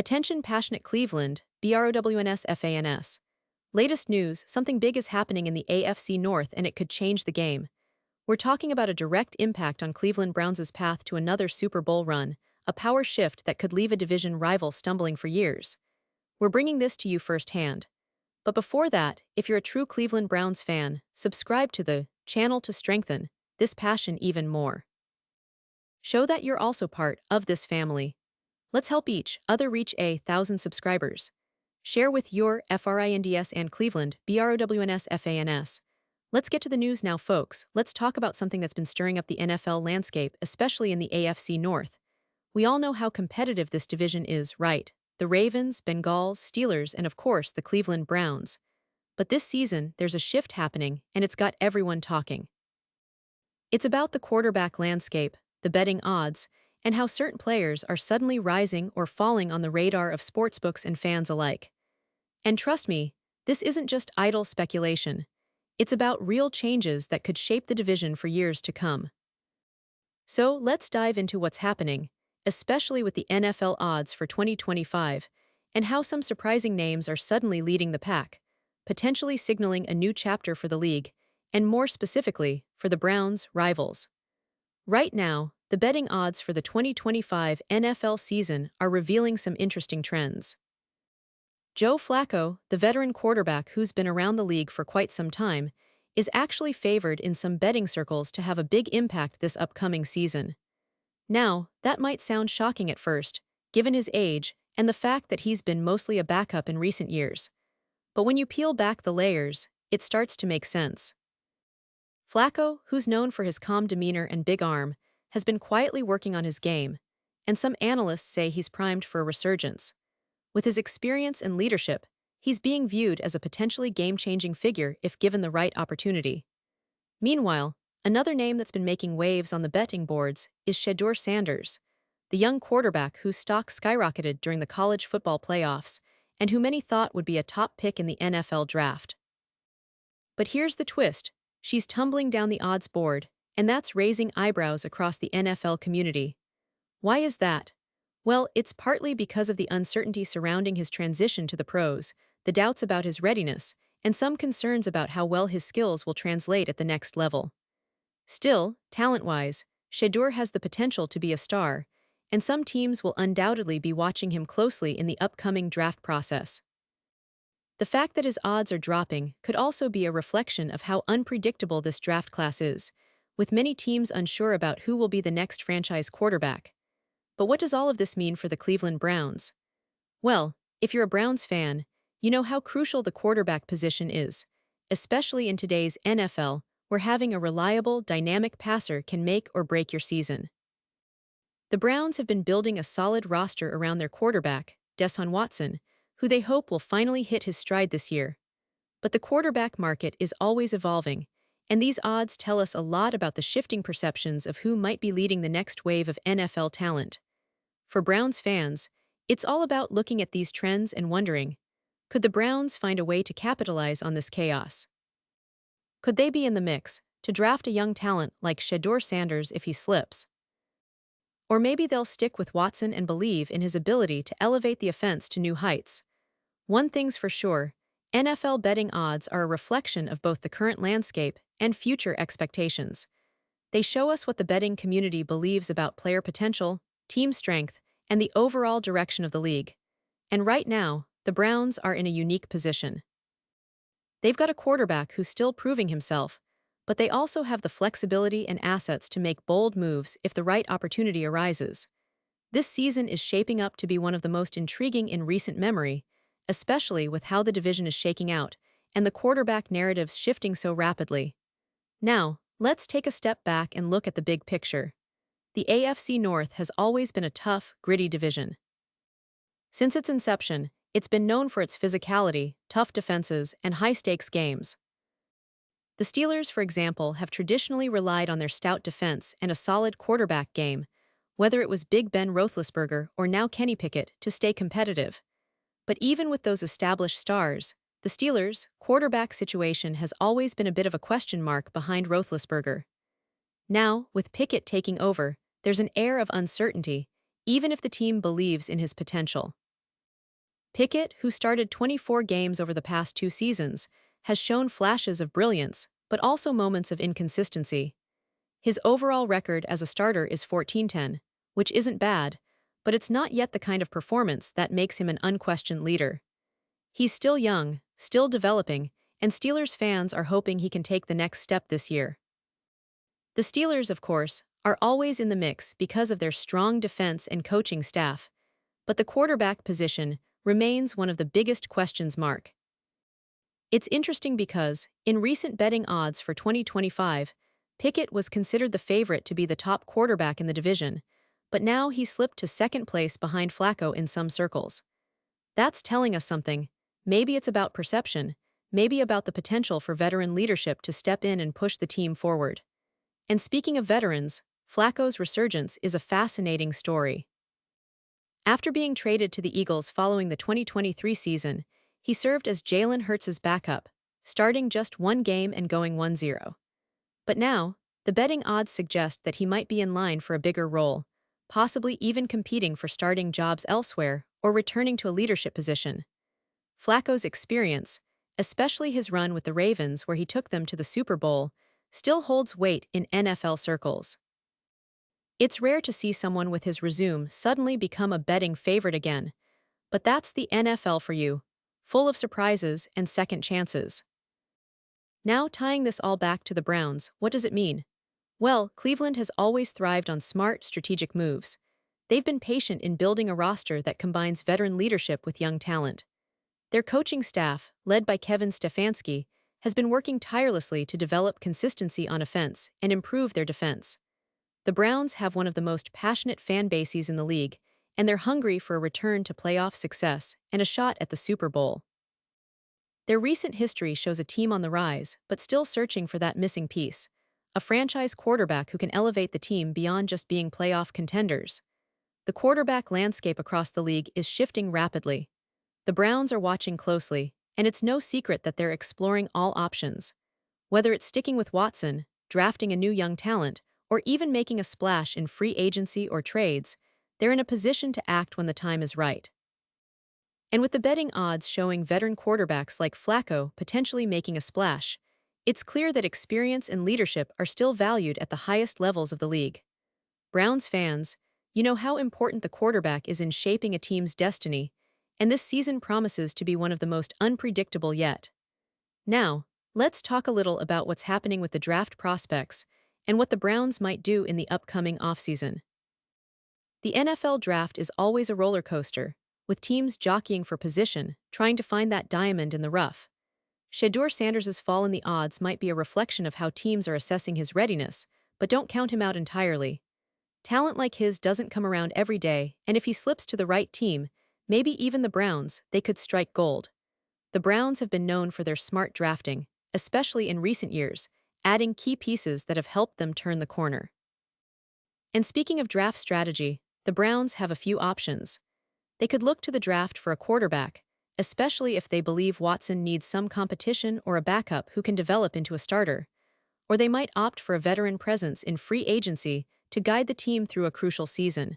Attention passionate Cleveland, BROWNS FANS. Latest news, something big is happening in the AFC North and it could change the game. We're talking about a direct impact on Cleveland Browns' path to another Super Bowl run, a power shift that could leave a division rival stumbling for years. We're bringing this to you firsthand. But before that, if you're a true Cleveland Browns fan, subscribe to the channel to strengthen this passion even more. Show that you're also part of this family. Let's help each other reach 1,000 subscribers. Share with your FRINDS and Cleveland, BROWNS FANS. Let's get to the news now, folks. Let's talk about something that's been stirring up the NFL landscape, especially in the AFC North. We all know how competitive this division is, right? The Ravens, Bengals, Steelers, and of course, the Cleveland Browns. But this season, there's a shift happening, and it's got everyone talking. It's about the quarterback landscape, the betting odds, and how certain players are suddenly rising or falling on the radar of sportsbooks and fans alike. And trust me, this isn't just idle speculation. It's about real changes that could shape the division for years to come. So let's dive into what's happening, especially with the NFL odds for 2025, and how some surprising names are suddenly leading the pack, potentially signaling a new chapter for the league, and more specifically, for the Browns' rivals. Right now, the betting odds for the 2025 NFL season are revealing some interesting trends. Joe Flacco, the veteran quarterback who's been around the league for quite some time, is actually favored in some betting circles to have a big impact this upcoming season. Now, that might sound shocking at first, given his age and the fact that he's been mostly a backup in recent years. But when you peel back the layers, it starts to make sense. Flacco, who's known for his calm demeanor and big arm, has been quietly working on his game, and some analysts say he's primed for a resurgence. With his experience and leadership, he's being viewed as a potentially game-changing figure if given the right opportunity. Meanwhile, another name that's been making waves on the betting boards is Shedeur Sanders, the young quarterback whose stock skyrocketed during the college football playoffs and who many thought would be a top pick in the NFL draft. But here's the twist. She's tumbling down the odds board, and that's raising eyebrows across the NFL community. Why is that? Well, it's partly because of the uncertainty surrounding his transition to the pros, the doubts about his readiness, and some concerns about how well his skills will translate at the next level. Still, talent-wise, Shedeur has the potential to be a star, and some teams will undoubtedly be watching him closely in the upcoming draft process. The fact that his odds are dropping could also be a reflection of how unpredictable this draft class is, with many teams unsure about who will be the next franchise quarterback. But what does all of this mean for the Cleveland Browns? Well, if you're a Browns fan, you know how crucial the quarterback position is, especially in today's NFL, where having a reliable, dynamic passer can make or break your season. The Browns have been building a solid roster around their quarterback, Deshaun Watson, who they hope will finally hit his stride this year. But the quarterback market is always evolving, and these odds tell us a lot about the shifting perceptions of who might be leading the next wave of NFL talent. For Browns fans, it's all about looking at these trends and wondering, could the Browns find a way to capitalize on this chaos? Could they be in the mix to draft a young talent like Shedeur Sanders if he slips? Or maybe they'll stick with Watson and believe in his ability to elevate the offense to new heights. One thing's for sure, NFL betting odds are a reflection of both the current landscape and future expectations. They show us what the betting community believes about player potential, team strength, and the overall direction of the league. And right now, the Browns are in a unique position. They've got a quarterback who's still proving himself, but they also have the flexibility and assets to make bold moves if the right opportunity arises. This season is shaping up to be one of the most intriguing in recent memory, especially with how the division is shaking out and the quarterback narratives shifting so rapidly. Now, let's take a step back and look at the big picture. The AFC North has always been a tough, gritty division. Since its inception, it's been known for its physicality, tough defenses, and high-stakes games. The Steelers, for example, have traditionally relied on their stout defense and a solid quarterback game, whether it was Big Ben Roethlisberger or now Kenny Pickett, to stay competitive. But even with those established stars, the Steelers' quarterback situation has always been a bit of a question mark behind Roethlisberger. Now, with Pickett taking over, there's an air of uncertainty, even if the team believes in his potential. Pickett, who started 24 games over the past 2 seasons, has shown flashes of brilliance, but also moments of inconsistency. His overall record as a starter is 14-10, which isn't bad, but it's not yet the kind of performance that makes him an unquestioned leader. He's still young, still developing, and Steelers fans are hoping he can take the next step this year. The Steelers, of course, are always in the mix because of their strong defense and coaching staff, but the quarterback position remains one of the biggest questions mark. It's interesting because, in recent betting odds for 2025, Pickett was considered the favorite to be the top quarterback in the division, but now he's slipped to second place behind Flacco in some circles. That's telling us something. Maybe it's about perception, maybe about the potential for veteran leadership to step in and push the team forward. And speaking of veterans, Flacco's resurgence is a fascinating story. After being traded to the Eagles following the 2023 season, he served as Jalen Hurts' backup, starting just one game and going 1-0. But now, the betting odds suggest that he might be in line for a bigger role, possibly even competing for starting jobs elsewhere or returning to a leadership position. Flacco's experience, especially his run with the Ravens where he took them to the Super Bowl, still holds weight in NFL circles. It's rare to see someone with his resume suddenly become a betting favorite again, but that's the NFL for you, full of surprises and second chances. Now tying this all back to the Browns, what does it mean? Well, Cleveland has always thrived on smart, strategic moves. They've been patient in building a roster that combines veteran leadership with young talent. Their coaching staff, led by Kevin Stefanski, has been working tirelessly to develop consistency on offense and improve their defense. The Browns have one of the most passionate fan bases in the league, and they're hungry for a return to playoff success and a shot at the Super Bowl. Their recent history shows a team on the rise, but still searching for that missing piece, a franchise quarterback who can elevate the team beyond just being playoff contenders. The quarterback landscape across the league is shifting rapidly. The Browns are watching closely, and it's no secret that they're exploring all options. Whether it's sticking with Watson, drafting a new young talent, or even making a splash in free agency or trades, they're in a position to act when the time is right. And with the betting odds showing veteran quarterbacks like Flacco potentially making a splash, it's clear that experience and leadership are still valued at the highest levels of the league. Browns fans, you know how important the quarterback is in shaping a team's destiny, and this season promises to be one of the most unpredictable yet. Now, let's talk a little about what's happening with the draft prospects and what the Browns might do in the upcoming offseason. The NFL draft is always a roller coaster, with teams jockeying for position, trying to find that diamond in the rough. Shedeur Sanders' fall in the odds might be a reflection of how teams are assessing his readiness, but don't count him out entirely. Talent like his doesn't come around every day, and if he slips to the right team, maybe even the Browns, they could strike gold. The Browns have been known for their smart drafting, especially in recent years, adding key pieces that have helped them turn the corner. And speaking of draft strategy, the Browns have a few options. They could look to the draft for a quarterback, especially if they believe Watson needs some competition or a backup who can develop into a starter. Or they might opt for a veteran presence in free agency to guide the team through a crucial season.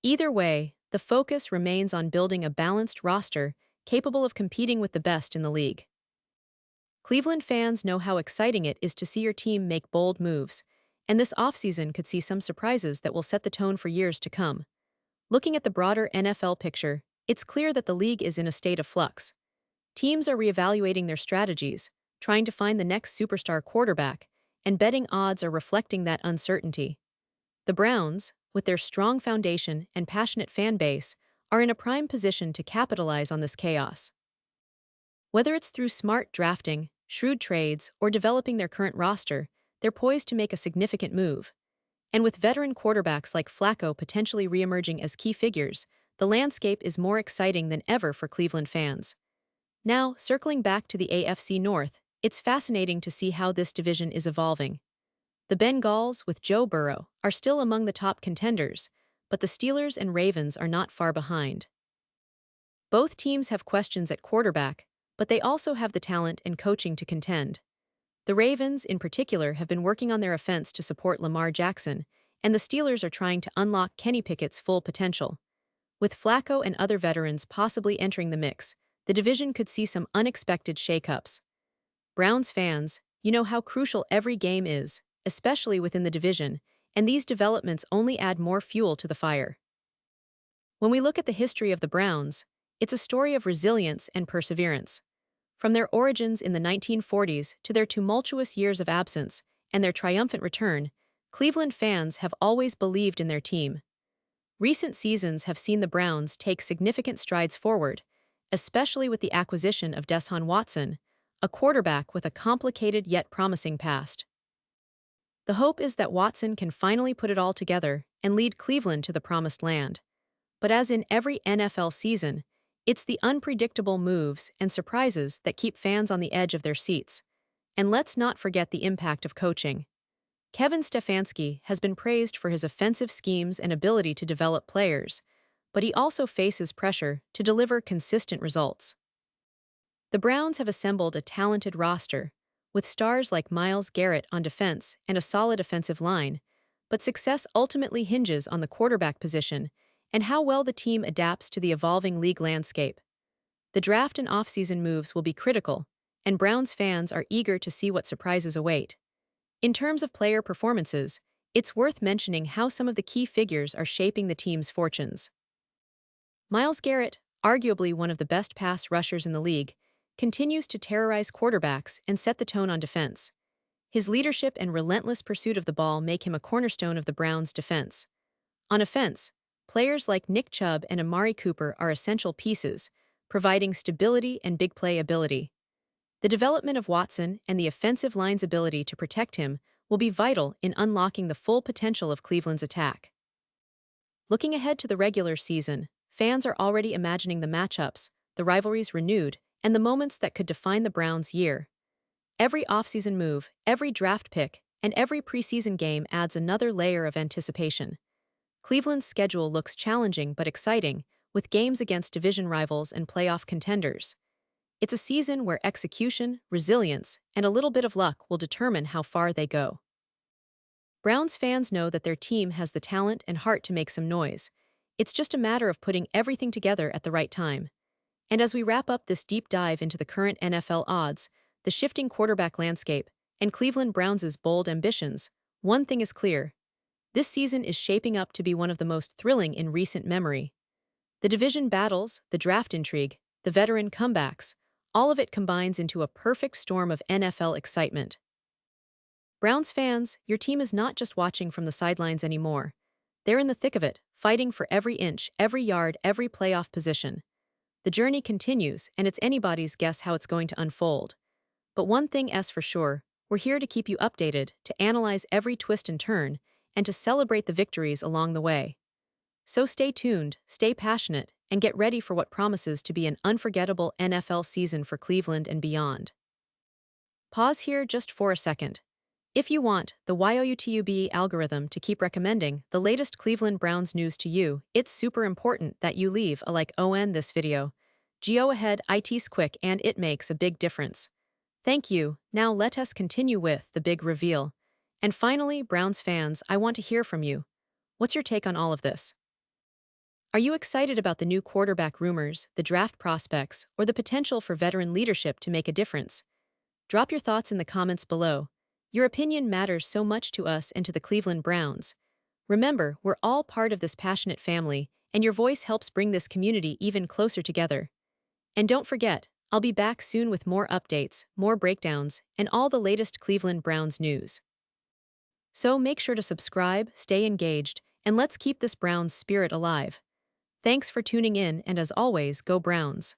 Either way, the focus remains on building a balanced roster capable of competing with the best in the league. Cleveland fans know how exciting it is to see your team make bold moves, and this offseason could see some surprises that will set the tone for years to come. Looking at the broader NFL picture, it's clear that the league is in a state of flux. Teams are reevaluating their strategies, trying to find the next superstar quarterback, and betting odds are reflecting that uncertainty. The Browns, with their strong foundation and passionate fan base, are in a prime position to capitalize on this chaos. Whether it's through smart drafting, shrewd trades, or developing their current roster, they're poised to make a significant move. And with veteran quarterbacks like Flacco potentially reemerging as key figures, the landscape is more exciting than ever for Cleveland fans. Now, circling back to the AFC North, it's fascinating to see how this division is evolving. The Bengals, with Joe Burrow, are still among the top contenders, but the Steelers and Ravens are not far behind. Both teams have questions at quarterback, but they also have the talent and coaching to contend. The Ravens, in particular, have been working on their offense to support Lamar Jackson, and the Steelers are trying to unlock Kenny Pickett's full potential. With Flacco and other veterans possibly entering the mix, the division could see some unexpected shakeups. Browns fans, you know how crucial every game is, especially within the division, and these developments only add more fuel to the fire. When we look at the history of the Browns, it's a story of resilience and perseverance. From their origins in the 1940s to their tumultuous years of absence and their triumphant return, Cleveland fans have always believed in their team. Recent seasons have seen the Browns take significant strides forward, especially with the acquisition of Deshaun Watson, a quarterback with a complicated yet promising past. The hope is that Watson can finally put it all together and lead Cleveland to the promised land. But as in every NFL season, it's the unpredictable moves and surprises that keep fans on the edge of their seats. And let's not forget the impact of coaching. Kevin Stefanski has been praised for his offensive schemes and ability to develop players, but he also faces pressure to deliver consistent results. The Browns have assembled a talented roster, with stars like Myles Garrett on defense and a solid offensive line, but success ultimately hinges on the quarterback position and how well the team adapts to the evolving league landscape. The draft and offseason moves will be critical, and Browns fans are eager to see what surprises await. In terms of player performances, it's worth mentioning how some of the key figures are shaping the team's fortunes. Myles Garrett, arguably one of the best pass rushers in the league, continues to terrorize quarterbacks and set the tone on defense. His leadership and relentless pursuit of the ball make him a cornerstone of the Browns' defense. On offense, players like Nick Chubb and Amari Cooper are essential pieces, providing stability and big play ability. The development of Watson and the offensive line's ability to protect him will be vital in unlocking the full potential of Cleveland's attack. Looking ahead to the regular season, fans are already imagining the matchups, the rivalries renewed, and the moments that could define the Browns' year. Every offseason move, every draft pick, and every preseason game adds another layer of anticipation. Cleveland's schedule looks challenging but exciting, with games against division rivals and playoff contenders. It's a season where execution, resilience, and a little bit of luck will determine how far they go. Browns fans know that their team has the talent and heart to make some noise. It's just a matter of putting everything together at the right time. And as we wrap up this deep dive into the current NFL odds, the shifting quarterback landscape, and Cleveland Browns' bold ambitions, one thing is clear. This season is shaping up to be one of the most thrilling in recent memory. The division battles, the draft intrigue, the veteran comebacks, all of it combines into a perfect storm of NFL excitement. Browns fans, your team is not just watching from the sidelines anymore. They're in the thick of it, fighting for every inch, every yard, every playoff position. The journey continues, and it's anybody's guess how it's going to unfold. But one thing is for sure, we're here to keep you updated, to analyze every twist and turn, and to celebrate the victories along the way. So stay tuned, stay passionate, and get ready for what promises to be an unforgettable NFL season for Cleveland and beyond. Pause here just for a second. If you want the YOUTUBE algorithm to keep recommending the latest Cleveland Browns news to you, it's super important that you leave a like on this video. Go ahead, it's quick and it makes a big difference. Thank you. Now let us continue with the big reveal. And finally, Browns fans, I want to hear from you. What's your take on all of this? Are you excited about the new quarterback rumors, the draft prospects, or the potential for veteran leadership to make a difference? Drop your thoughts in the comments below. Your opinion matters so much to us and to the Cleveland Browns. Remember, we're all part of this passionate family, and your voice helps bring this community even closer together. And don't forget, I'll be back soon with more updates, more breakdowns, and all the latest Cleveland Browns news. So make sure to subscribe, stay engaged, and let's keep this Browns spirit alive. Thanks for tuning in, and as always, go Browns.